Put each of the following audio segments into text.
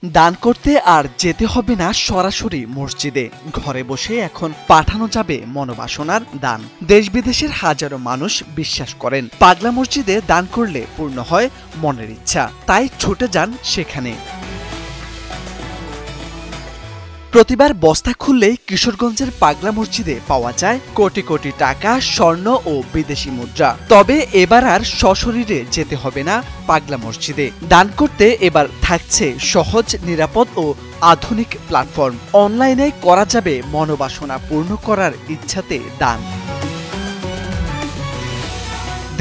দান করতে আর যেতে হবে না সরাসরি মসজিদে, ঘরে বসে এখন পাঠানো যাবে মনোবাসনার দান। দেশ বিদেশের হাজারো মানুষ বিশ্বাস করেন পাগলা মসজিদে দান করলে পূর্ণ হয় মনের ইচ্ছা, তাই ছুটে যান সেখানে। প্রতিবার বস্তা খুললেই কিশোরগঞ্জের পাগলা মসজিদে পাওয়া যায় কোটি কোটি টাকা, স্বর্ণ ও বিদেশি মুদ্রা। তবে এবার আর সশরীরে যেতে হবে না পাগলা মসজিদে। দান করতে এবার থাকছে সহজ, নিরাপদ ও আধুনিক প্ল্যাটফর্ম। অনলাইনে করা যাবে মনোবাসনা পূর্ণ করার ইচ্ছাতে দান।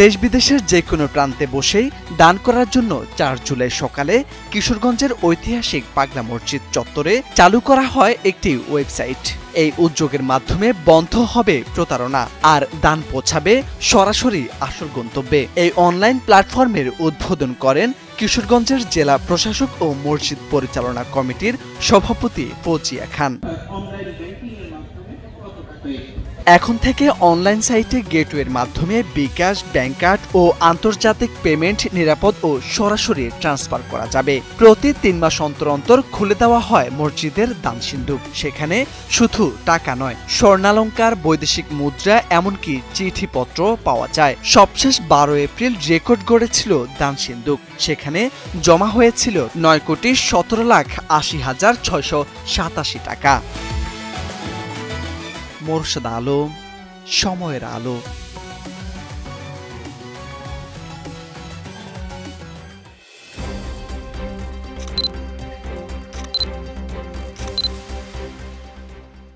দেশ বিদেশের যে কোনো প্রান্তে বসেই দান করার জন্য ৪ জুলাই সকালে কিশোরগঞ্জের ঐতিহাসিক পাগলা মসজিদ চত্বরে চালু করা হয় একটি ওয়েবসাইট। এই উদ্যোগের মাধ্যমে বন্ধ হবে প্রতারণা, আর দান পৌঁছাবে সরাসরি আসল গন্তব্যে। এই অনলাইন প্ল্যাটফর্মের উদ্বোধন করেন কিশোরগঞ্জের জেলা প্রশাসক ও মসজিদ পরিচালনা কমিটির সভাপতি ফৌজিয়া খান। এখন থেকে অনলাইন সাইটে গেটওয়ের মাধ্যমে বিকাশ, ব্যাংক কার্ড ও আন্তর্জাতিক পেমেন্ট নিরাপদ ও সরাসরি ট্রান্সফার করা যাবে। প্রতি ৩ মাস অন্তর অন্তর খুলে দেওয়া হয় মসজিদের দান সিন্দুক। সেখানে শুধু টাকা নয়, স্বর্ণালংকার, বৈদেশিক মুদ্রা, এমনকি চিঠিপত্র পাওয়া যায়। সবশেষ ১২ এপ্রিল রেকর্ড গড়েছিল দান সিন্দুক। সেখানে জমা হয়েছিল ৯,১৭,৮০,৬৮৭ টাকা। মোরশেদ আলম, সময়ের আলো।